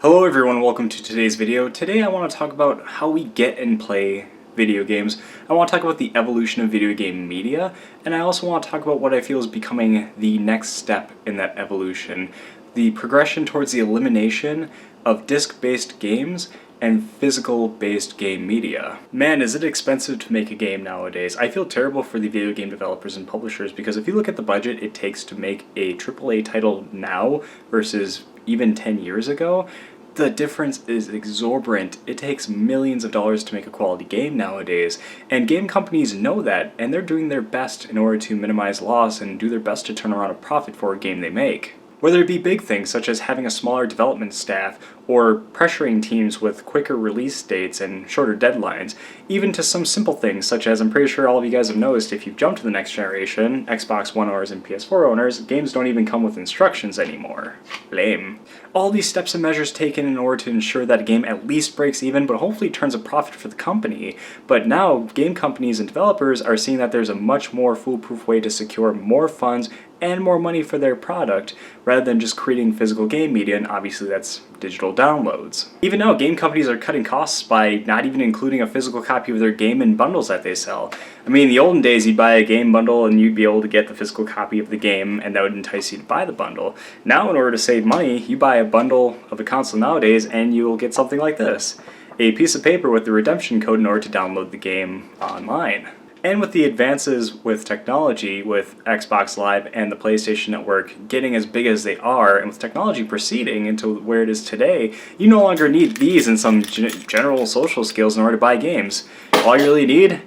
Hello everyone, welcome to today's video. Today I want to talk about how we get and play video games. I want to talk about the evolution of video game media, and I also want to talk about what I feel is becoming the next step in that evolution. The progression towards the elimination of disc-based games and physical-based game media. Man, is it expensive to make a game nowadays. I feel terrible for the video game developers and publishers because if you look at the budget it takes to make a AAA title now versus even 10 years ago, the difference is exorbitant. It takes millions of dollars to make a quality game nowadays, and game companies know that, and they're doing their best in order to minimize loss and do their best to turn around a profit for a game they make. Whether it be big things such as having a smaller development staff or pressuring teams with quicker release dates and shorter deadlines, even to some simple things such as I'm pretty sure all of you guys have noticed if you've jumped to the next generation, Xbox One owners and PS4 owners, games don't even come with instructions anymore. Lame. All these steps and measures taken in order to ensure that a game at least breaks even but hopefully turns a profit for the company. But now game companies and developers are seeing that there's a much more foolproof way to secure more funds and more money for their product rather than just creating physical game media, and obviously that's digital downloads. Even now, game companies are cutting costs by not even including a physical copy of their game in bundles that they sell. I mean, in the olden days, you'd buy a game bundle and you'd be able to get the physical copy of the game, and that would entice you to buy the bundle. Now, in order to save money, you buy a bundle of a console nowadays and you'll get something like this: a piece of paper with the redemption code in order to download the game online. And with the advances with technology, with Xbox Live and the PlayStation Network getting as big as they are, and with technology proceeding into where it is today, you no longer need these and some general social skills in order to buy games. All you really need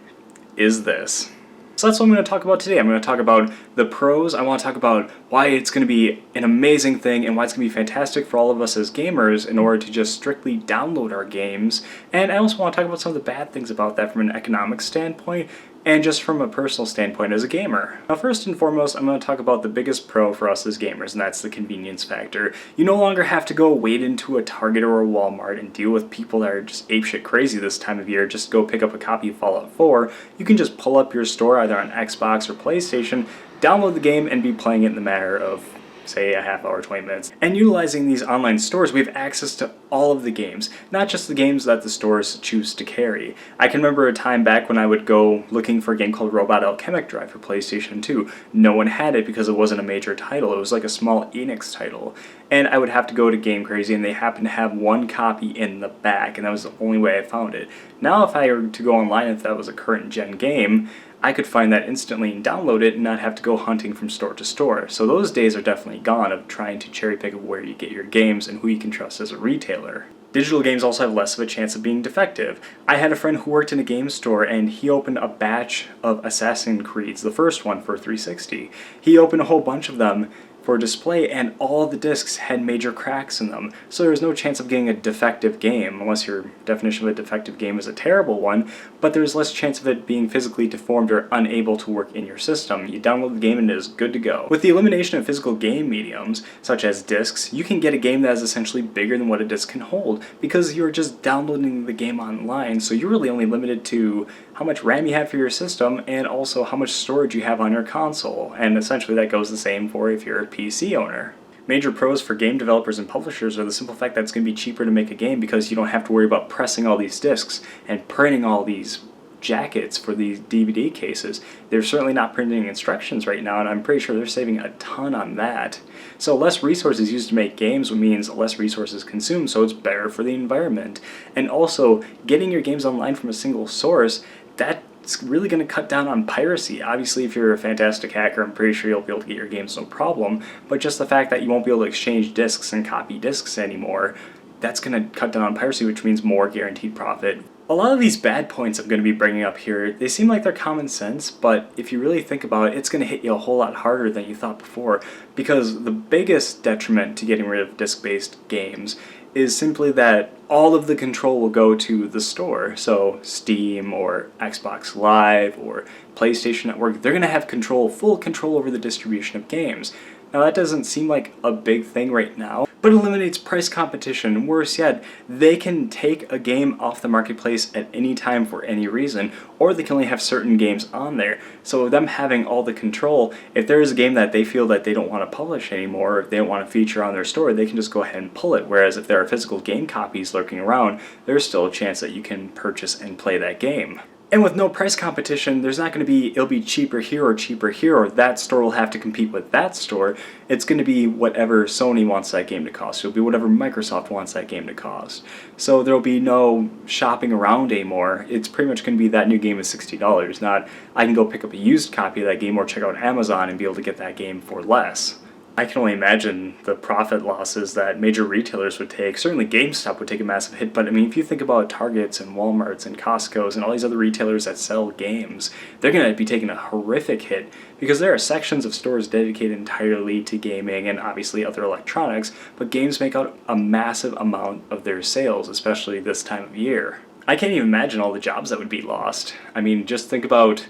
is this. So that's what I'm going to talk about today. I'm going to talk about the pros. I want to talk about why it's going to be an amazing thing and why it's going to be fantastic for all of us as gamers in order to just strictly download our games. And I also want to talk about some of the bad things about that from an economic standpoint and just from a personal standpoint as a gamer. Now, first and foremost, I'm going to talk about the biggest pro for us as gamers, and that's the convenience factor. You no longer have to go wade into a Target or a Walmart and deal with people that are just apeshit crazy this time of year just to go pick up a copy of Fallout 4. You can just pull up your store either on Xbox or PlayStation, download the game, and be playing it in the matter of, say, a half hour, 20 minutes. And utilizing these online stores, we have access to all of the games, not just the games that the stores choose to carry. I can remember a time back when I would go looking for a game called Robot Alchemic Drive for PlayStation 2. No one had it because it wasn't a major title. It was like a small Enix title. And I would have to go to Game Crazy, and they happened to have one copy in the back, and that was the only way I found it. Now if I were to go online, if that was a current gen game, I could find that instantly and download it and not have to go hunting from store to store. So those days are definitely gone of trying to cherry pick where you get your games and who you can trust as a retailer. Digital games also have less of a chance of being defective. I had a friend who worked in a game store and he opened a batch of Assassin's Creeds, the first one for 360. He opened a whole bunch of them for display, and all the discs had major cracks in them. So there was no chance of getting a defective game, unless your definition of a defective game is a terrible one, but there's less chance of it being physically deformed or unable to work in your system. You download the game and it is good to go. With the elimination of physical game mediums, such as discs, you can get a game that is essentially bigger than what a disc can hold, because you're just downloading the game online, so you're really only limited to how much RAM you have for your system and also how much storage you have on your console, and essentially that goes the same for if you're a PC owner. Major pros for game developers and publishers are the simple fact that it's going to be cheaper to make a game because you don't have to worry about pressing all these discs and printing all these jackets for these DVD cases. They're certainly not printing instructions right now, and I'm pretty sure they're saving a ton on that. So less resources used to make games means less resources consumed, so it's better for the environment. And also, getting your games online from a single source, that's really going to cut down on piracy. Obviously, if you're a fantastic hacker, I'm pretty sure you'll be able to get your games no problem, but just the fact that you won't be able to exchange discs and copy discs anymore, that's going to cut down on piracy, which means more guaranteed profit. A lot of these bad points I'm going to be bringing up here, they seem like they're common sense, but if you really think about it, it's going to hit you a whole lot harder than you thought before, because the biggest detriment to getting rid of disc-based games is simply that all of the control will go to the store. So Steam or Xbox Live or PlayStation Network, they're going to have full control over the distribution of games. Now that doesn't seem like a big thing right now, but it eliminates price competition. Worse yet, they can take a game off the marketplace at any time for any reason, or they can only have certain games on there. So them having all the control, if there is a game that they feel that they don't want to publish anymore, or if they don't want to feature on their store, they can just go ahead and pull it. Whereas if there are physical game copies lurking around, there's still a chance that you can purchase and play that game. And with no price competition, there's not going to be, it'll be cheaper here, or that store will have to compete with that store. It's going to be whatever Sony wants that game to cost. It'll be whatever Microsoft wants that game to cost. So there'll be no shopping around anymore. It's pretty much going to be that new game is $60, not I can go pick up a used copy of that game or check out Amazon and be able to get that game for less. I can only imagine the profit losses that major retailers would take. Certainly GameStop would take a massive hit, but I mean, if you think about Targets and Walmarts and Costco's and all these other retailers that sell games, they're going to be taking a horrific hit because there are sections of stores dedicated entirely to gaming and obviously other electronics, but games make out a massive amount of their sales, especially this time of year. I can't even imagine all the jobs that would be lost. I mean, just think about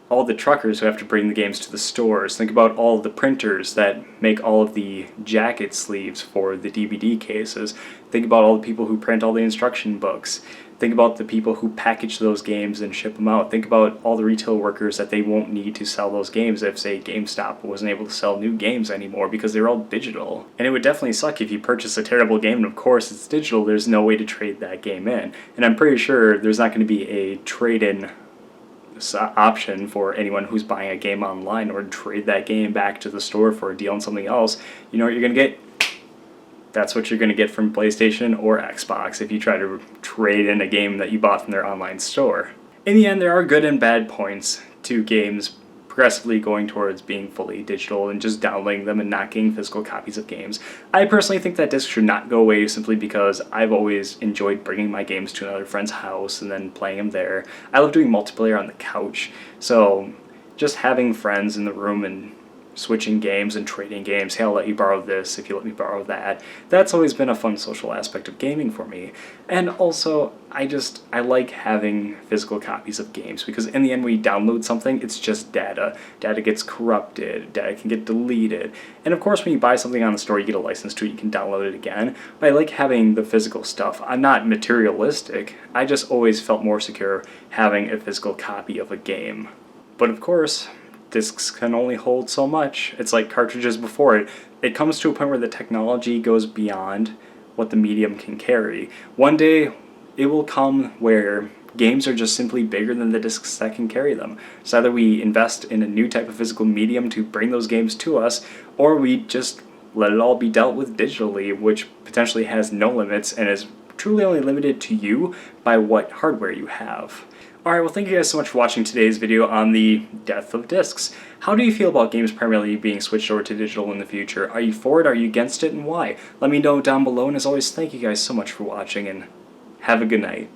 all the truckers who have to bring the games to the stores. Think about all the printers that make all of the jacket sleeves for the DVD cases. Think about all the people who print all the instruction books. Think about the people who package those games and ship them out. Think about all the retail workers that they won't need to sell those games if, say, GameStop wasn't able to sell new games anymore because they're all digital. And it would definitely suck if you purchase a terrible game and of course it's digital, there's no way to trade that game in. And I'm pretty sure there's not going to be a trade-in option for anyone who's buying a game online or trade that game back to the store for a deal on something else. You know what you're going to get? That's what you're going to get from PlayStation or Xbox if you try to trade in a game that you bought from their online store. In the end, there are good and bad points to games progressively going towards being fully digital and just downloading them and not getting physical copies of games. I personally think that discs should not go away simply because I've always enjoyed bringing my games to another friend's house and then playing them there. I love doing multiplayer on the couch, so just having friends in the room and switching games and trading games, hey, I'll let you borrow this if you let me borrow that. That's always been a fun social aspect of gaming for me. And also, I like having physical copies of games because in the end when you download something, it's just data. Data gets corrupted, data can get deleted. And of course when you buy something on the store, you get a license to it, you can download it again. But I like having the physical stuff. I'm not materialistic. I just always felt more secure having a physical copy of a game. But of course, discs can only hold so much. It's like cartridges before it. It comes to a point where the technology goes beyond what the medium can carry. One day, it will come where games are just simply bigger than the discs that can carry them. So either we invest in a new type of physical medium to bring those games to us, or we just let it all be dealt with digitally, which potentially has no limits and is truly only limited to you by what hardware you have. Alright, well thank you guys so much for watching today's video on the death of discs. How do you feel about games primarily being switched over to digital in the future? Are you for it? Are you against it? And why? Let me know down below, and as always, thank you guys so much for watching, and have a good night.